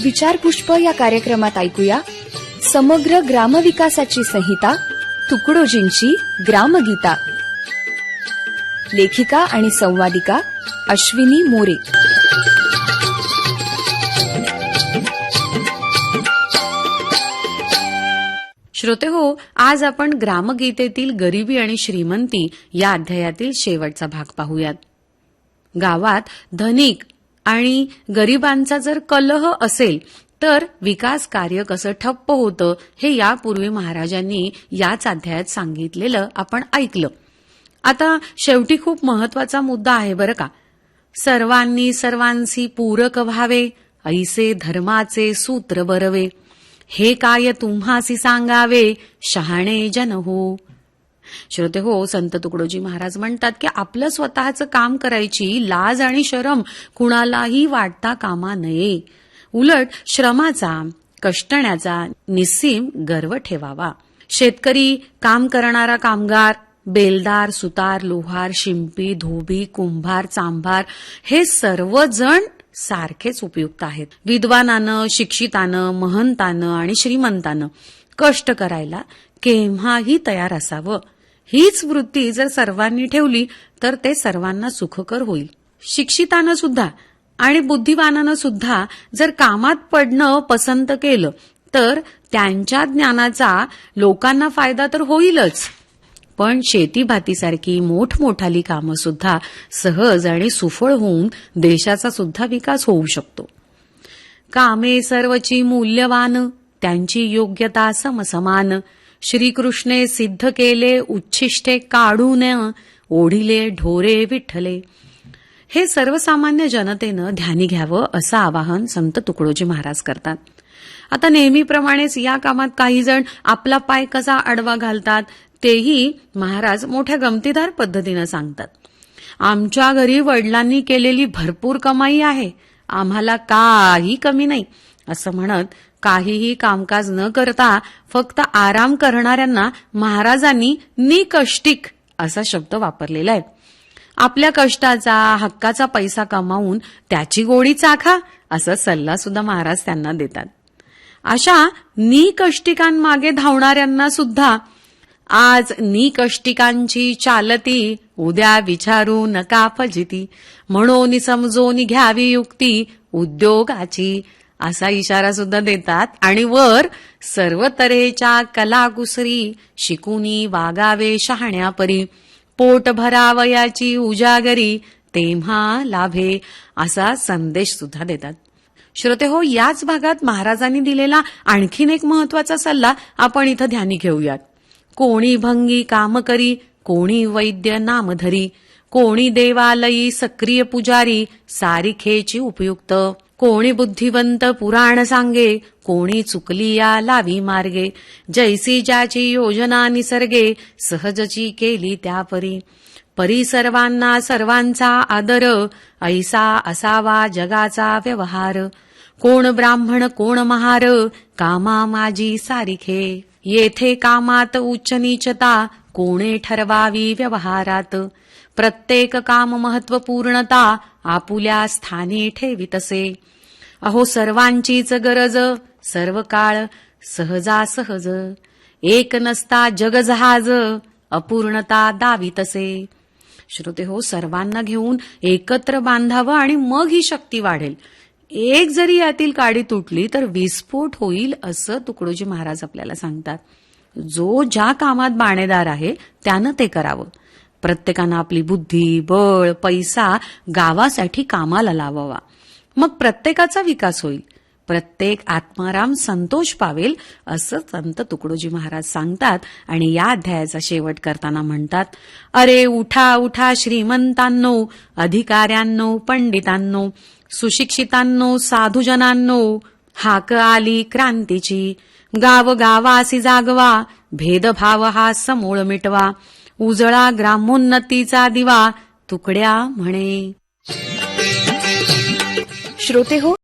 विचारपुष्प या कार्यक्रमात ऐकूया समग्र ग्रामविकासाची संहिता तुकडोजींची ग्रामगीता. लेखिका आणि संवादिका अश्विनी मोरे. श्रोतेहो, आज आपण ग्रामगीतेतील गरिबी आणि श्रीमंती या अध्यायातील शेवटचा भाग पाहूयात. गावात धनिक आणि गरिबांचा जर कलह असेल तर विकास कार्य कसं ठप्प होतं हे यापूर्वी महाराजांनी याच अध्यायात सांगितलेलं आपण ऐकलं. आता शेवटी खूप महत्वाचा मुद्दा आहे बरं का. सर्वांनी सर्वांशी पूरक व्हावे, ऐसे धर्माचे सूत्र बरवे, हे काय तुम्हासी सांगावे, शहाणे जन हो. श्रोते हो, संत तुकडोजी महाराज म्हणतात की आपलं स्वतःचं काम करायची लाज आणि शरम कुणालाही वाटता कामा नये. उलट श्रमाचा, कष्टण्याचा निस्सीम गर्व ठेवावा. शेतकरी, काम करणारा कामगार, बेलदार, सुतार, लोहार, शिंपी, धोबी, कुंभार, चांभार हे सर्वजण सारखेच उपयुक्त आहेत. विद्वानानं, शिक्षितानं, महंतानं आणि श्रीमंतानं कष्ट करायला केव्हाही तयार असावं. हीच वृत्ती जर सर्वांनी ठेवली तर ते सर्वांना सुखकर होईल. शिक्षितानं सुद्धा आणि बुद्धिवानानं सुद्धा जर कामात पडणं पसंत केलं तर त्यांच्या ज्ञानाचा लोकांना फायदा तर होईलच, पण शेतीभातीसारखी मोठमोठाली कामं सुद्धा सहज आणि सुफळ होऊन देशाचा सुद्धा विकास होऊ शकतो. कामे सर्वची मूल्यवान, त्यांची योग्यता समसमान, श्रीकृष्णे सिद्ध केले उच्छिष्टे काढून, ओढिले ढोरे विठ्ठले. हे सर्वसामान्य जनतेनं ध्यानी घ्यावं असं आवाहन संत तुकडोजी महाराज करतात. आता नेहमीप्रमाणेच या कामात काही जण आपला पाय कसा आडवा घालतात तेही महाराज मोठ्या गमतीदार पद्धतीनं सांगतात. आमच्या घरी वडिलांनी केलेली भरपूर कमाई आहे, आम्हाला काही कमी नाही असं म्हणत काहीही कामकाज न करता फक्त आराम करणाऱ्यांना महाराजांनी निकष्टिक असा शब्द वापरलेला आहे. आपल्या कष्टाचा, हक्काचा पैसा कमावून त्याची गोडी चाखा असा सल्ला सुद्धा महाराज त्यांना देतात. अशा निकष्टिकांमागे धावणाऱ्यांना सुद्धा आज निकष्टिकांची चालती, उद्या विचारू नका फजिती, म्हणून समजून घ्यावी युक्ती उद्योगाची असा इशारा सुद्धा देतात. आणि वर सर्व तऱ्हेच्या कलाकुसरी शिकूनी वागावे शहाण्यापरी, पोट भरावयाची उजागरी तेव्हा लाभे असा संदेश सुद्धा देतात. श्रोतेहो, याच भागात महाराजांनी दिलेला आणखीन एक महत्वाचा सल्ला आपण इथं ध्यानी घेऊयात. कोणी भंगी काम करी, कोणी वैद्य नामधरी, कोणी देवालयी सक्रिय पुजारी, सारिखेची उपयुक्त, कोणी बुद्धिवंत पुराण सांगे, कोणी चुकली या लावी मार्गे, जैसी ज्याची योजना निसर्गे, सहजची केली त्यापरी, परी सर्वांना सर्वांचा आदर, ऐसा असावा जगाचा व्यवहार, कोण ब्राह्मण कोण महार, कामा माझी सारिखे, येथे कामात उच्च नीचता, कोणे ठरवावी व्यवहारात, प्रत्येक काम महत्वपूर्णता, आपुल्या स्थानी ठेवितसे, अहो सर्वांचीच गरज, सर्व काळ सहजासहज, एक नसता जग जहाज, अपूर्णता दावितसे. श्रोते हो, सर्वांना घेऊन एकत्र बांधावं आणि मग ही शक्ती वाढेल. एक जरी यातील काडी तुटली तर विस्फोट होईल असं तुकडोजी महाराज आपल्याला सांगतात. जो ज्या कामात बाणेदार आहे त्यानं ते करावं. प्रत्येकानं आपली बुद्धी, बळ, पैसा गावासाठी कामाला लावावा. मग प्रत्येकाचा विकास होईल, प्रत्येक आत्माराम संतोष पावेल असं संत तुकडोजी महाराज सांगतात. आणि या अध्यायाचा शेवट करताना म्हणतात, अरे उठा उठा श्रीमंतांनो, अधिकाऱ्यांनो, पंडितांनो, सुशिक्षितांनो, साधुजनांनो, हाक आली क्रांतीची, गाव गावासी जागवा, भेदभाव हा समूळ मिटवा, उजळा ग्रामोन्नतीचा दिवा, तुकड्या म्हणे. श्रोते हो,